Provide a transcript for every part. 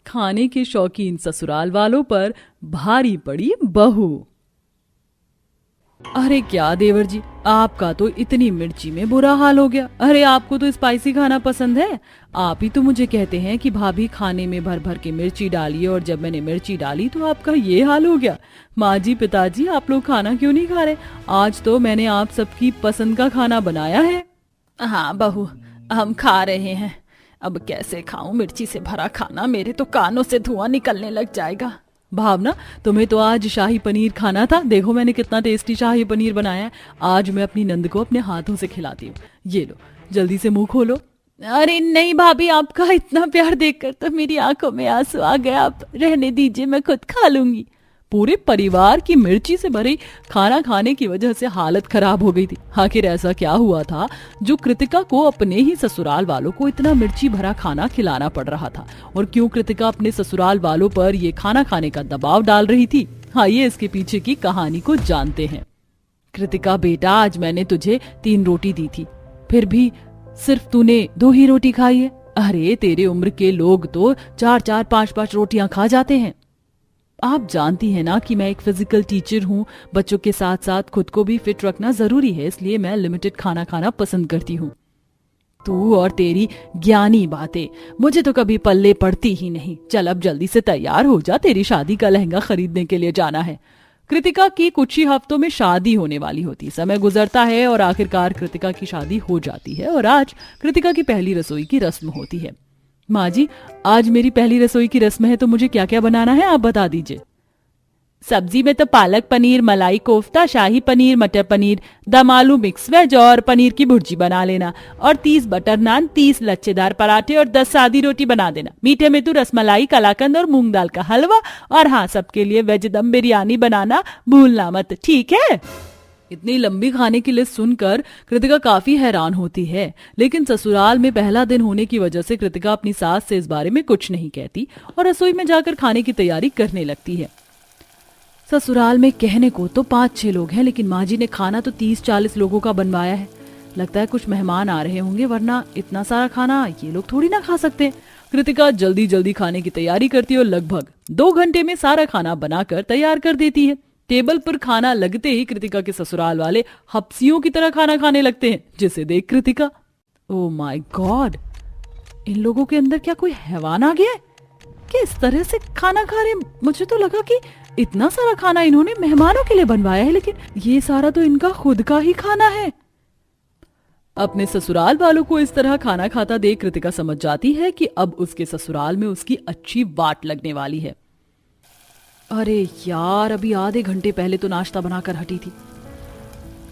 खाने के शौकीन ससुराल वालों पर भारी पड़ी बहू। अरे क्या देवर जी, आपका तो इतनी मिर्ची में बुरा हाल हो गया। अरे आपको तो स्पाइसी खाना पसंद है। आप ही तो मुझे कहते हैं कि भाभी खाने में भर भर के मिर्ची डालिए, और जब मैंने मिर्ची डाली तो आपका ये हाल हो गया। माँ जी, पिताजी, आप लोग खाना क्यों नहीं खा रहे? आज तो मैंने आप सबकी पसंद का खाना बनाया है। हाँ बहू, हम खा रहे हैं। अब कैसे खाऊं मिर्ची से भरा खाना, मेरे तो कानों से धुआं निकलने लग जाएगा। भावना, तुम्हें तो आज शाही पनीर खाना था। देखो मैंने कितना टेस्टी शाही पनीर बनाया है। आज मैं अपनी नंद को अपने हाथों से खिलाती हूँ। ये लो, जल्दी से मुंह खोलो। अरे नहीं भाभी, आपका इतना प्यार देखकर तो मेरी आंखों में आंसू आ गया। आप रहने दीजिए, मैं खुद खा लूंगी। पूरे परिवार की मिर्ची से भरे खाना खाने की वजह से हालत खराब हो गई थी। आखिर ऐसा क्या हुआ था जो कृतिका को अपने ही ससुराल वालों को इतना मिर्ची भरा खाना खिलाना पड़ रहा था, और क्यों कृतिका अपने ससुराल वालों पर ये खाना खाने का दबाव डाल रही थी? आइए इसके पीछे की कहानी को जानते हैं। कृतिका बेटा, आज मैंने तुझे 3 रोटी दी थी, फिर भी सिर्फ तूने 2 ही रोटी खाई है। अरे तेरे उम्र के लोग तो 4-4, 5-5 रोटियां खा जाते हैं। आप जानती हैं ना कि मैं एक फिजिकल टीचर हूँ। बच्चों के साथ साथ खुद को भी फिट रखना जरूरी है, इसलिए मैं लिमिटेड खाना खाना पसंद करती हूँ। तू और तेरी ज्ञानी बातें मुझे तो कभी पल्ले पड़ती ही नहीं। चल अब जल्दी से तैयार हो जा, तेरी शादी का लहंगा खरीदने के लिए जाना है। कृतिका की कुछ ही हफ्तों में शादी होने वाली होती। समय गुजरता है और आखिरकार कृतिका की शादी हो जाती है, और आज कृतिका की पहली रसोई की रस्म होती है। माँ जी, आज मेरी पहली रसोई की रस्म है, तो मुझे क्या क्या बनाना है आप बता दीजिए। सब्जी में तो पालक पनीर, मलाई कोफ्ता, शाही पनीर, मटर पनीर, दम आलू मिक्स वेज और पनीर की भुर्जी बना लेना, और 30 बटर नान, 30 लच्छेदार पराठे और 10 सादी रोटी बना देना। मीठे में तो रसमलाई, कलाकंद और मूंग दाल का हलवा, और हाँ, सबके लिए वेज दम बिरयानी बनाना भूलना मत, ठीक है? इतनी लंबी खाने की लिस्ट सुनकर कृतिका काफी हैरान होती है, लेकिन ससुराल में पहला दिन होने की वजह से कृतिका अपनी सास से इस बारे में कुछ नहीं कहती और रसोई में जाकर खाने की तैयारी करने लगती है। ससुराल में कहने को तो 5-6 लोग हैं, लेकिन माँ जी ने खाना तो 30-40 लोगों का बनवाया है। लगता है कुछ मेहमान आ रहे होंगे, वरना इतना सारा खाना ये लोग थोड़ी ना खा सकते। कृतिका जल्दी जल्दी खाने की तैयारी करती है और लगभग 2 घंटे में सारा खाना बनाकर तैयार कर देती है। टेबल पर खाना लगते ही कृतिका के ससुराल वाले हपसियों की तरह खाना खाने लगते हैं, जिसे देख कृतिका, ओह माय गॉड, इन लोगों के अंदर क्या कोई हैवान आ गया है? किस तरह से खाना खा रहे? मुझे तो लगा कि इतना सारा खाना इन्होंने मेहमानों के लिए बनवाया है, लेकिन ये सारा तो इनका खुद का ही खाना है। अपने ससुराल वालों को इस तरह खाना खाता देख कृतिका समझ जाती है कि अब उसके ससुराल में उसकी अच्छी वाट लगने वाली है। अरे यार, अभी आधे घंटे पहले तो नाश्ता बनाकर हटी थी,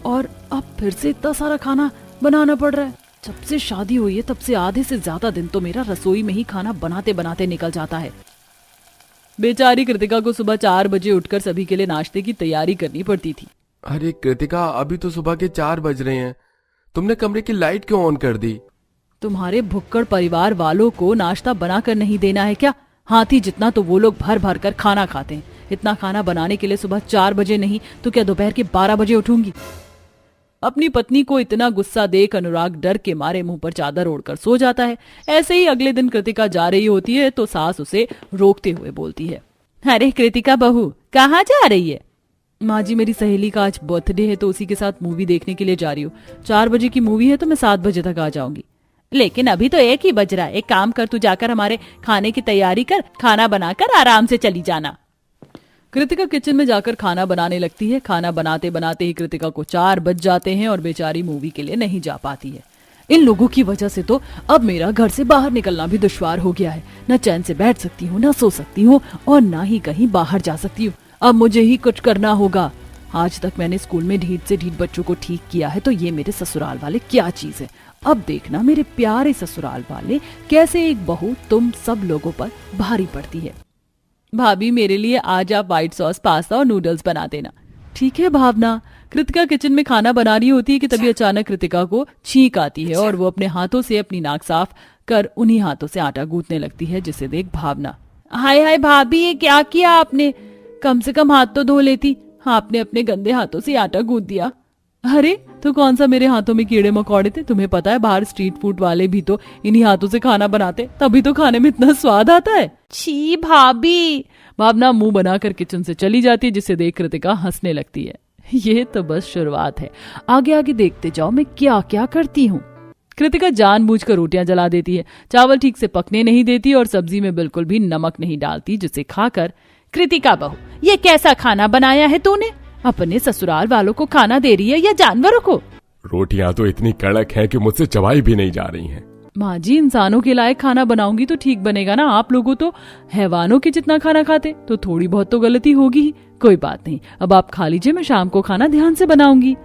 और अब फिर से इतना सारा खाना बनाना पड़ रहा है। जब से शादी हुई है तब से आधे से ज्यादा दिन तो मेरा रसोई में ही खाना बनाते बनाते निकल जाता है। बेचारी कृतिका को सुबह 4 बजे उठकर सभी के लिए नाश्ते की तैयारी करनी पड़ती थी। अरे कृतिका, अभी तो सुबह के 4 बज रहे हैं, तुमने कमरे की लाइट क्यों ऑन कर दी? तुम्हारे भुक्कड़ परिवार वालों को नाश्ता बनाकर नहीं देना है क्या? हाथी जितना तो वो लोग भर भर कर खाना खाते हैं। इतना खाना बनाने के लिए सुबह 4 बजे नहीं तो क्या दोपहर के 12 बजे उठूंगी? अपनी पत्नी को इतना गुस्सा देख अनुराग डर के मारे मुंह पर चादर ओढ़कर सो जाता है। ऐसे ही अगले दिन कृतिका जा रही होती है तो सास उसे रोकते हुए बोलती है, अरे कृतिका बहू, कहाँ जा रही है? माँ जी, मेरी सहेली का आज बर्थडे है तो उसी के साथ मूवी देखने के लिए जा रही हूँ। 4 बजे की मूवी है तो मैं 7 बजे तक आ जाऊंगी। लेकिन अभी तो 1 ही बज रहा है। एक काम कर, तू जाकर हमारे खाने की तैयारी कर, खाना बनाकर आराम से चली जाना। कृतिका किचन में जाकर खाना बनाने लगती है। खाना बनाते बनाते ही कृतिका को 4 बज जाते हैं और बेचारी मूवी के लिए नहीं जा पाती है। इन लोगों की वजह से तो अब मेरा घर से बाहर निकलना भी दुश्वार हो गया है। न चैन से बैठ सकती हूँ, न सो सकती हूँ, और न ही कहीं बाहर जा सकती हूँ। अब मुझे ही कुछ करना होगा। आज तक मैंने स्कूल में ढीठ से ढीठ बच्चों को ठीक किया है, तो ये मेरे ससुराल वाले क्या चीज है? अब देखना मेरे प्यारे ससुराल वाले कैसे एक बहू तुम सब लोगों पर भारी पड़ती है। भाभी, मेरे लिए आज आप व्हाइट सॉस पास्ता और नूडल्स बना देना। ठीक है भावना। कृतिका किचन में खाना बना रही होती है कि तभी अचानक कृतिका को छींक आती है और वो अपने हाथों से अपनी नाक साफ कर उन्हीं हाथों से आटा गूंथने लगती है, जिसे देख भावना, हाय हाय भाभी, ये क्या किया आपने? कम से कम हाथ तो धो लेती, आपने अपने गंदे हाथों से आटा गूंथ दिया। अरे तो कौन सा मेरे हाथों में कीड़े मकोड़े थे? तुम्हें पता है बाहर स्ट्रीट फूड वाले भी तो इन्हीं हाथों से खाना बनाते, तभी तो खाने में इतना स्वाद आता है। छी भाभी। भावना मुंह बनाकर किचन से चली जाती है, जिसे देख कृतिका हंसने लगती है। ये तो बस शुरुआत है, आगे आगे देखते जाओ मैं क्या क्या करती हूँ। कृतिका जानबूझकर रोटियां जला देती है, चावल ठीक से पकने नहीं देती और सब्जी में बिल्कुल भी नमक नहीं डालती, जिसे खाकर कृतिका बहू, ये कैसा खाना बनाया है तूने? अपने ससुराल वालों को खाना दे रही है या जानवरों को? रोटियां तो इतनी कड़क हैं कि मुझसे चबाई भी नहीं जा रही हैं। माँ जी, इंसानों के लायक खाना बनाऊंगी तो ठीक बनेगा ना। आप लोगों तो हैवानों के जितना खाना खाते, तो थोड़ी बहुत तो गलती होगी ही। कोई बात नहीं, अब आप खा लीजिए, मैं शाम को खाना ध्यान से बनाऊंगी।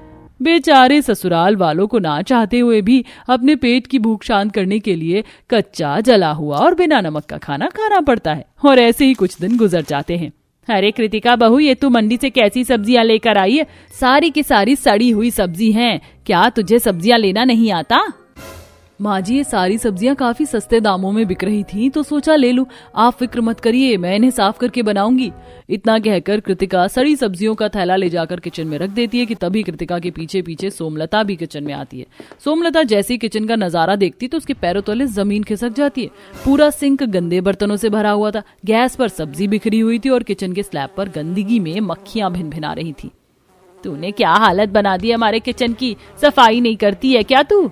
बेचारे ससुराल वालों को ना चाहते हुए भी अपने पेट की भूख शांत करने के लिए कच्चा, जला हुआ और बिना नमक का खाना खाना पड़ता है, और ऐसे ही कुछ दिन गुजर जाते हैं। अरे कृतिका बहू, ये तू मंडी से कैसी सब्जियां लेकर आई है? सारी की सारी सड़ी हुई सब्जी हैं। क्या तुझे सब्जियां लेना नहीं आता? माँ जी, ये सारी सब्जियां काफी सस्ते दामों में बिक रही थी, तो सोचा ले लूं। आप फिक्र मत करिए, मैं इन्हें साफ करके बनाऊंगी। इतना कहकर कृतिका सड़ी सब्जियों का थैला ले जाकर किचन में रख देती है कि तभी कृतिका के पीछे पीछे सोमलता भी किचन में आती है। सोमलता जैसे ही किचन का नजारा देखती तो उसके पैरों तले जमीन खिसक जाती है। पूरा सिंक गंदे बर्तनों से भरा हुआ था, गैस पर सब्जी बिखरी हुई थी और किचन के स्लैब पर गंदगी में मक्खियां भिनभिना रही थी। तूने क्या हालत बना दी हमारे किचन की? सफाई नहीं करती है क्या तू?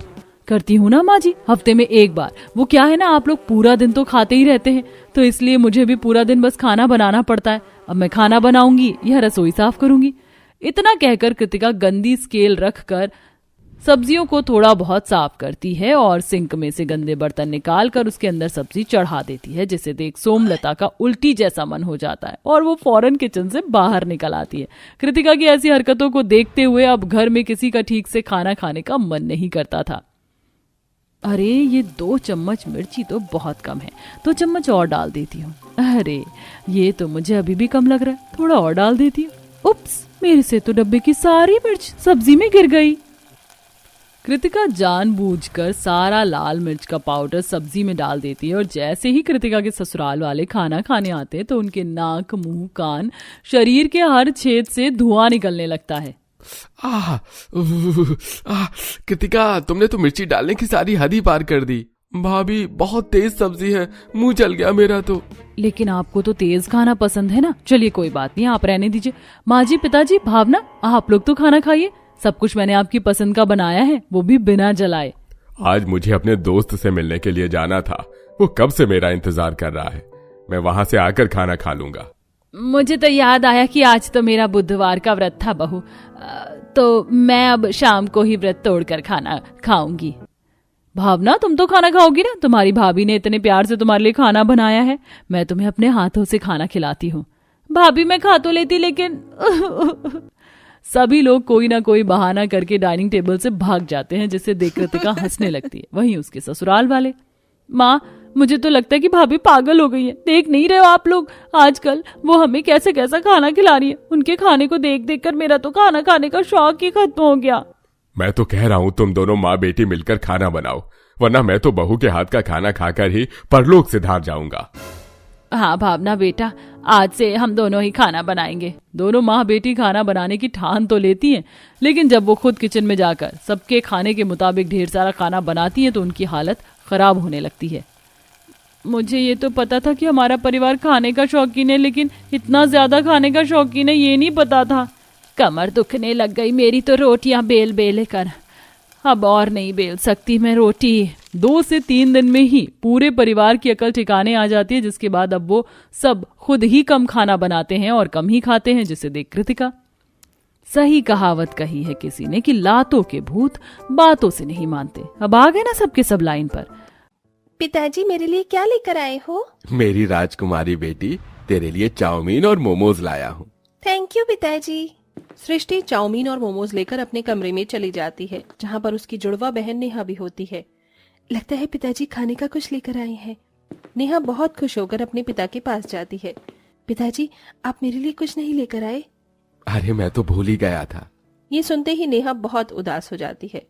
करती हूँ ना माँ जी, हफ्ते में एक बार। वो क्या है ना, आप लोग पूरा दिन तो खाते ही रहते हैं, तो इसलिए मुझे भी पूरा दिन बस खाना बनाना पड़ता है। अब मैं खाना बनाऊंगी या रसोई साफ करूंगी। इतना कहकर कृतिका गंदी स्केल रखकर सब्जियों को थोड़ा बहुत साफ करती है और सिंक में से गंदे बर्तन निकालकर उसके अंदर सब्जी चढ़ा देती है, जिसे देख सोमलता का उल्टी जैसा मन हो जाता है और वो फौरन किचन से बाहर निकल आती है। कृतिका की ऐसी हरकतों को देखते हुए अब घर में किसी का ठीक से खाना खाने का मन नहीं करता था। अरे ये 2 चम्मच मिर्ची तो बहुत कम है, 2 चम्मच और डाल देती हूँ। अरे ये तो मुझे अभी भी कम लग रहा है, थोड़ा और डाल देती हूँ। उप्स, मेरे से तो डब्बे की सारी मिर्च सब्जी में गिर गई। कृतिका जानबूझकर सारा लाल मिर्च का पाउडर सब्जी में डाल देती है और जैसे ही कृतिका के ससुराल वाले खाना खाने आते हैं तो उनके नाक, मुंह, कान, शरीर के हर छेद से धुआं निकलने लगता है। कृतिका, तुमने तो मिर्ची डालने की सारी हद ही पार कर दी। भाभी, बहुत तेज सब्जी है, मुंह जल गया मेरा तो। लेकिन आपको तो तेज खाना पसंद है ना। चलिए कोई बात नहीं, आप रहने दीजिए। माँ जी, पिताजी, भावना, आप लोग तो खाना खाइए। सब कुछ मैंने आपकी पसंद का बनाया है, वो भी बिना जलाए। आज मुझे अपने दोस्त से मिलने के लिए जाना था, वो कब से मेरा इंतजार कर रहा है। मैं वहां से आकर खाना खा लूंगा। मुझे तो याद आया कि आज तो मेरा बुधवार का व्रत था बहू, तो मैं अब शाम को ही व्रत तोड़कर खाना खाऊंगी। भावना, तुम तो खाना खाओगी ना? तुम्हारी भाभी ने इतने प्यार से तुम्हारे लिए खाना बनाया है, मैं तुम्हें अपने हाथों से खाना खिलाती हूँ। भाभी, मैं खा तो लेती, लेकिन सभी लोग कोई ना कोई बहाना करके डाइनिंग टेबल से भाग जाते हैं, जिससे देख कृतिका हंसने लगती है। वहीं उसके ससुराल वाले, माँ, मुझे तो लगता है कि भाभी पागल हो गई है। देख नहीं रहे हो आप लोग, आजकल वो हमें कैसे कैसा खाना खिला रही है। उनके खाने को देख देख कर मेरा तो खाना खाने का शौक ही खत्म हो गया। मैं तो कह रहा हूँ तुम दोनों माँ बेटी मिलकर खाना बनाओ, वरना मैं तो बहू के हाथ का खाना खाकर ही परलोक से धार जाऊंगा। हाँ भावना बेटा, आज से हम दोनों ही खाना बनाएंगे। दोनों माँ बेटी खाना बनाने की ठान तो लेती हैं, लेकिन जब वो खुद किचन में जाकर सबके खाने के मुताबिक ढेर सारा खाना बनाती हैं तो उनकी हालत खराब होने लगती है। मुझे ये तो पता था कि हमारा परिवार खाने का शौकीन है, लेकिन इतना ज्यादा खाने का शौकीन है ये नहीं पता था। कमर दुखने लग गई मेरी तो रोटियां बेल बेले कर, अब और नहीं बेल सकती मैं रोटी। 2 से 3 दिन में ही पूरे परिवार की अकल ठिकाने आ जाती है, जिसके बाद अब वो सब खुद ही कम खाना बनाते हैं और कम ही खाते हैं, जिसे देख कृतिका, सही कहावत कही है किसी ने कि लातों के भूत बातों से नहीं मानते। अब आ गए ना सबके सब लाइन पर। पिताजी, मेरे लिए क्या लेकर आए हो? मेरी राजकुमारी बेटी, तेरे लिए चाउमीन और मोमोज लाया हूँ। थैंक यू पिताजी। सृष्टि चाउमीन और मोमोज लेकर अपने कमरे में चली जाती है, जहाँ पर उसकी जुड़वा बहन नेहा भी होती है। लगता है पिताजी खाने का कुछ लेकर आए हैं। नेहा बहुत खुश होकर अपने पिता के पास जाती है। पिताजी, आप मेरे लिए कुछ नहीं लेकर आए? अरे मैं तो भूल ही गया था। ये सुनते ही नेहा बहुत उदास हो जाती है।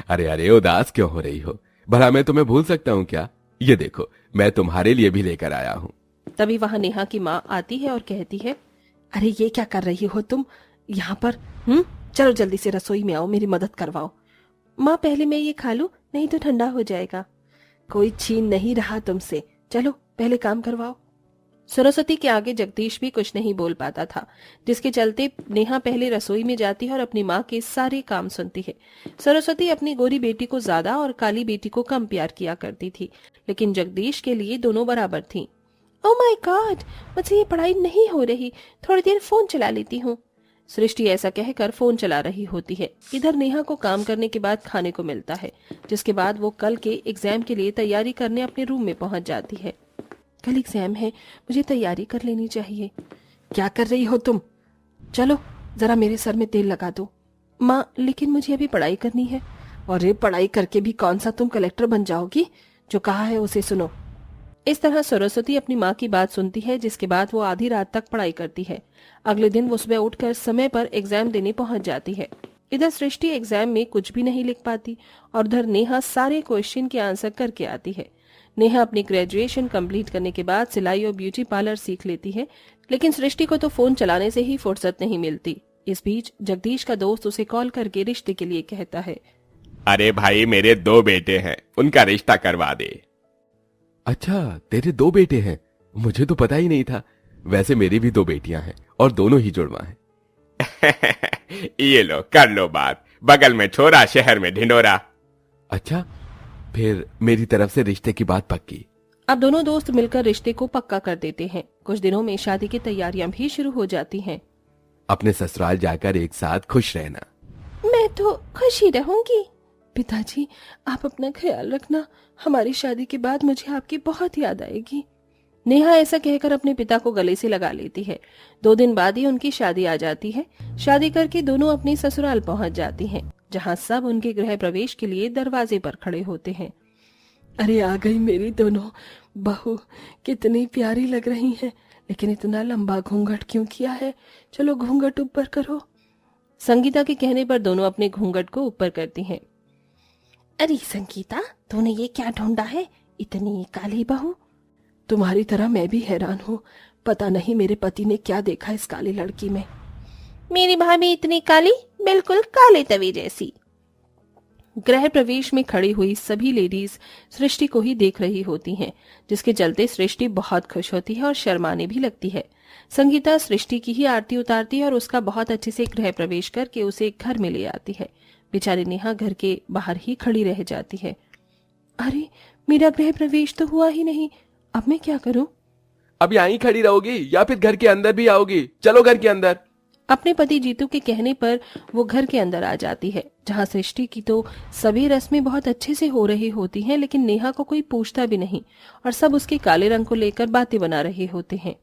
अरे अरे, उदास क्यों हो रही हो? भला मैं तुम्हें भूल सकता हूँ क्या? ये देखो, मैं तुम्हारे लिए भी लेकर आया हूँ। तभी वहाँ नेहा की माँ आती है और कहती है, अरे ये क्या कर रही हो तुम यहाँ पर? चलो जल्दी से रसोई में आओ, मेरी मदद करवाओ। माँ पहले मैं ये खा लूं, नहीं तो ठंडा हो जाएगा। कोई छीन नहीं रहा तुमसे, चलो पहले काम करवाओ। सरस्वती के आगे जगदीश भी कुछ नहीं बोल पाता था, जिसके चलते नेहा पहले रसोई में जाती है और अपनी माँ के सारे काम सुनती है। सरस्वती अपनी गोरी बेटी को ज्यादा और काली बेटी को कम प्यार किया करती थी, लेकिन जगदीश के लिए दोनों बराबर थीं। ओह माय गॉड, मुझसे ये पढ़ाई नहीं हो रही, थोड़ी देर फोन चला लेती हूँ। सृष्टि ऐसा कहकर फोन चला रही होती है। इधर नेहा को काम करने के बाद खाने को मिलता है, जिसके बाद वो कल के एग्जाम के लिए तैयारी करने अपने रूम में पहुंच जाती है। कल एग्जाम है, मुझे तैयारी कर लेनी चाहिए। क्या कर रही हो तुम? चलो जरा मेरे सर में तेल लगा दो। माँ, लेकिन मुझे अभी पढ़ाई करनी है। और ये पढ़ाई करके भी कौन सा तुम कलेक्टर बन जाओगी? जो कहा है उसे सुनो। इस तरह सरस्वती अपनी माँ की बात सुनती है, जिसके बाद वो आधी रात तक पढ़ाई करती है। अगले दिन वो सुबह उठकर समय पर एग्जाम देने पहुंच जाती है। इधर सृष्टि एग्जाम में कुछ भी नहीं लिख पाती और उधर नेहा सारे क्वेश्चन के आंसर करके आती है। नेहा अपनी ग्रेजुएशन कंप्लीट करने के बाद सिलाई और ब्यूटी पार्लर सीख लेती है, लेकिन सृष्टि को तो फोन चलाने से ही फुर्सत नहीं मिलती। इस बीच जगदीश का दोस्त उसे कॉल करके रिश्ते के लिए कहता है। अरे भाई, मेरे 2 बेटे हैं, उनका रिश्ता करवा दे। अच्छा, तेरे 2 बेटे हैं? मुझे तो पता ही नहीं था। वैसे मेरी भी 2 बेटियां हैं और दोनों ही जुड़वा हैं। ये लो, कर लो बात। बगल में छोरा, शहर में ढिंडोरा। अच्छा, फिर मेरी तरफ से रिश्ते की बात पक्की। अब दोनों दोस्त मिलकर रिश्ते को पक्का कर देते हैं। कुछ दिनों में शादी की तैयारियां भी शुरू हो जाती हैं। अपने ससुराल जाकर एक साथ खुश रहना। मैं तो खुश ही रहूंगी। पिताजी, आप अपना ख्याल रखना। हमारी शादी के बाद मुझे आपकी बहुत याद आएगी। नेहा ऐसा कहकर अपने पिता को गले से लगा लेती है। 2 दिन बाद ही उनकी शादी आ जाती है। शादी करके दोनों अपने ससुराल पहुंच जाती हैं, जहां सब उनके गृह प्रवेश के लिए दरवाजे पर खड़े होते हैं। अरे आ गई मेरी दोनों बहू, कितनी प्यारी लग रही हैं। लेकिन इतना लंबा घूंघट क्यों किया है? चलो घूंघट ऊपर करो। संगीता के कहने पर दोनों अपने घूंघट को ऊपर करती हैं। अरे संगीता, तूने ये क्या ढूंढा है? इतनी काली बहू। तुम्हारी तरह मैं भी हैरान हूँ। पता नहीं मेरे पति ने क्या देखा इस काली लड़की में। मेरी भाभी इतनी काली, बिल्कुल काले तवे जैसी। गृह प्रवेश में खड़ी हुई सभी लेडीज सृष्टि को ही देख रही होती हैं, जिसके चलते सृष्टि बहुत खुश होती है और शर्माने भी लगती है। संगीता सृष्टि की ही आरती उतारती है और उसका बहुत अच्छे से गृह प्रवेश करके उसे घर में ले आती है। बेचारी नेहा घर के बाहर ही खड़ी रह जाती है। अरे, मेरा गृह प्रवेश तो हुआ ही नहीं, अब मैं क्या करूं? अब यहीं खड़ी रहोगी या फिर घर के अंदर भी आओगी? चलो घर के अंदर। अपने पति जीतू के कहने पर वो घर के अंदर आ जाती है, जहां सृष्टि की तो सभी रस्में बहुत अच्छे से हो रही होती हैं, लेकिन नेहा को कोई पूछता भी नहीं और सब उसके काले रंग को लेकर बातें बना रहे होते हैं।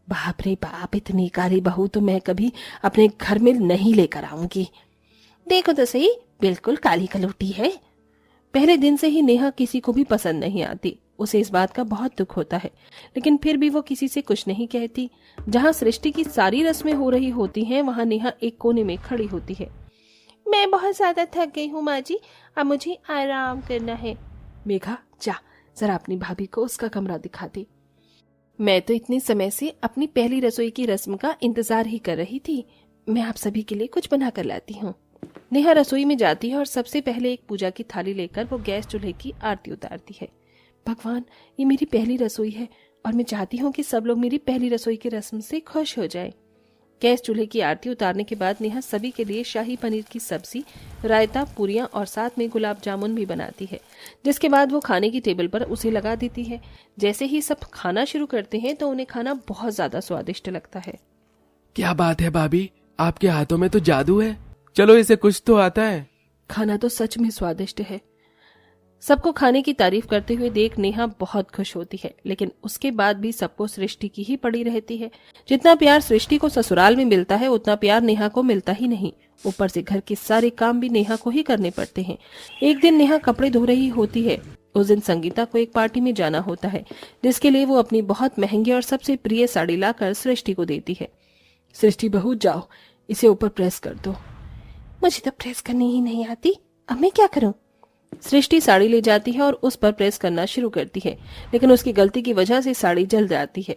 बाप रे बाप, इतनी काली बहू तो मैं कभी अपने घर में नहीं लेकर आऊंगी। देखो तो सही, बिल्कुल काली कलूटी है। पहले दिन से ही नेहा किसी को भी पसंद नहीं आती। उसे इस बात का बहुत दुख होता है, लेकिन फिर भी वो किसी से कुछ नहीं कहती। जहाँ सृष्टि की सारी रस्में हो रही होती हैं, वहाँ नेहा एक कोने में खड़ी होती है। मैं बहुत ज्यादा थक गई हूँ माँ जी, अब मुझे आराम करना है। मेघा, जा जरा अपनी भाभी को उसका कमरा दिखा दे। मैं तो इतने समय से अपनी पहली रसोई की रस्म का इंतजार ही कर रही थी। मैं आप सभी के लिए कुछ बना कर लाती हूँ। नेहा रसोई में जाती है और सबसे पहले एक पूजा की थाली लेकर वो गैस चूल्हे की आरती उतारती है। भगवान, ये मेरी पहली रसोई है और मैं चाहती हूँ कि सब लोग मेरी पहली रसोई की रस्म से खुश हो जाएं। गैस चूल्हे की आरती उतारने के बाद नेहा सभी के लिए शाही पनीर की सब्जी, रायता, पूरियां और साथ में गुलाब जामुन भी बनाती है, जिसके बाद वो खाने की टेबल पर उसे लगा देती है। जैसे ही सब खाना शुरू करते हैं तो उन्हें खाना बहुत ज्यादा स्वादिष्ट लगता है। क्या बात है भाभी, आपके हाथों में तो जादू है। चलो, इसे कुछ तो आता है। खाना तो सच में स्वादिष्ट है। सबको खाने की तारीफ करते हुए देख नेहा बहुत खुश होती है, लेकिन उसके बाद भी सबको सृष्टि की ही पड़ी रहती है। जितना प्यार सृष्टि को ससुराल में मिलता है, उतना प्यार नेहा को मिलता ही नहीं। ऊपर से घर के सारे काम भी नेहा को ही करने पड़ते हैं। एक दिन नेहा कपड़े धो रही होती है। उस दिन संगीता को एक पार्टी में जाना होता है, जिसके लिए वो अपनी बहुत महंगी और सबसे प्रिय साड़ी लाकर सृष्टि को देती है। सृष्टि बहू, जाओ इसे ऊपर प्रेस कर दो। मुझे तो प्रेस करनी ही नहीं आती, अब मैं क्या करूं? सृष्टि साड़ी ले जाती है और उस पर प्रेस करना शुरू करती है, लेकिन उसकी गलती की वजह से साड़ी जल जाती है।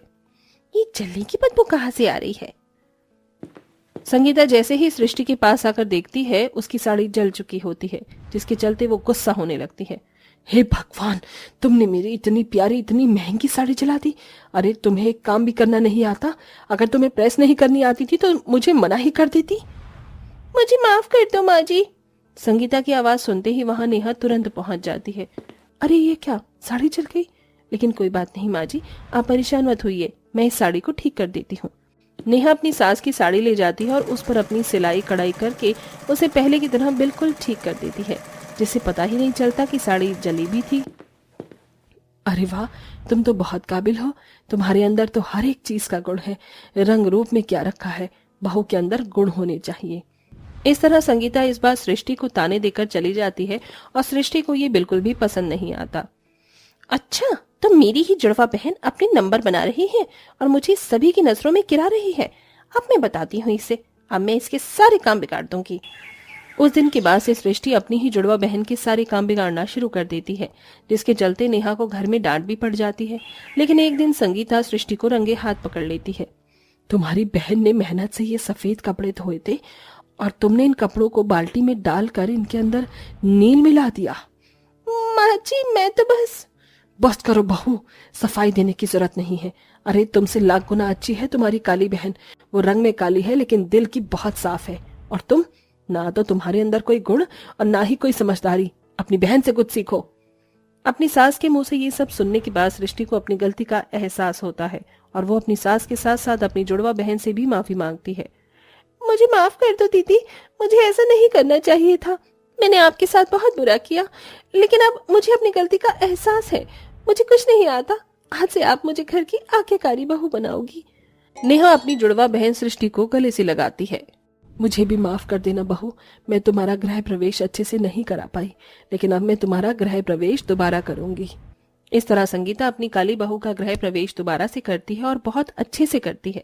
ये जलने की बदबू कहाँ से आ रही है? संगीता जैसे ही सृष्टि के पास आकर देखती है उसकी साड़ी जल चुकी होती है, जिसके चलते वो गुस्सा होने लगती है। हे भगवान, तुमने मेरी इतनी प्यारी इतनी महंगी साड़ी जला दी। अरे तुम्हें एक काम भी करना नहीं आता? अगर तुम्हें प्रेस नहीं करनी आती थी तो मुझे मना ही कर देती। मुझे माफ कर दो माँ जी। संगीता की आवाज सुनते ही वहां नेहा तुरंत पहुंच जाती है। अरे ये क्या, साड़ी जल गई? लेकिन कोई बात नहीं माँ जी, आप परेशान मत होइए, मैं इस साड़ी को ठीक कर देती हूँ। नेहा अपनी सास की साड़ी ले जाती है और उस पर अपनी सिलाई कढ़ाई करके उसे पहले की तरह बिल्कुल ठीक कर देती है, जिससे पता ही नहीं चलता कि साड़ी जली भी थी। अरे वाह, तुम तो बहुत काबिल हो। तुम्हारे अंदर तो हर एक चीज का गुण है। रंग रूप में क्या रखा है, बहू के अंदर गुण होने चाहिए। इस तरह संगीता इस बार सृष्टि को ताने देकर चली जाती है और सृष्टि को ये बिल्कुल भी पसंद नहीं आता। अच्छा, तो मेरी ही जुड़वा बहन अपने नंबर बना रही है और मुझे सभी की नजरों में गिरा रही है। अब मैं बताती हूँ इसे, अब मैं इसके सारे काम बिगाड़ दूंगी। उस दिन के बाद से सृष्टि अपनी ही जुड़वा बहन के सारे काम बिगाड़ना शुरू कर देती है, जिसके चलते नेहा को घर में डांट भी पड़ जाती है। लेकिन एक दिन संगीता सृष्टि को रंगे हाथ पकड़ लेती है। तुम्हारी बहन ने मेहनत से ये सफेद कपड़े धोए थे और तुमने इन कपड़ों को बाल्टी में डालकर इनके अंदर नील मिला दिया। माँ जी, मैं तो बस करो बहू, सफाई देने की जरूरत नहीं है। अरे तुमसे लाख गुना अच्छी है तुम्हारी काली बहन। वो रंग में काली है लेकिन दिल की बहुत साफ है। और तुम, ना तो तुम्हारे अंदर कोई गुण और ना ही कोई समझदारी। अपनी बहन से कुछ सीखो। अपनी सास के मुंह से ये सब सुनने के बाद सृष्टि को अपनी गलती का एहसास होता है और वो अपनी सास के साथ साथ अपनी जुड़वा बहन से भी माफी मांगती है। मुझे माफ कर दो दीदी, मुझे ऐसा नहीं करना चाहिए था। मैंने आपके साथ बहुत बुरा किया, लेकिन अब मुझे अपनी गलती का एहसास है। मुझे कुछ नहीं आता। आज से आप मुझे घर की आज्ञाकारी बहू बनाओगी। नेहा अपनी जुड़वा बहन सृष्टि को गले से लगाती है। मुझे भी माफ कर देना बहू, मैं तुम्हारा गृह प्रवेश अच्छे से नहीं करा पाई, लेकिन अब मैं तुम्हारा गृह प्रवेश दोबारा करूंगी। इस तरह संगीता अपनी काली बहू का गृह प्रवेश दोबारा से करती है और बहुत अच्छे से करती है।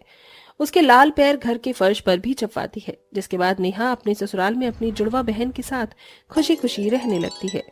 उसके लाल पैर घर के फर्श पर भी चपवाती है, जिसके बाद नेहा अपने ससुराल में अपनी जुड़वा बहन के साथ खुशी खुशी रहने लगती है।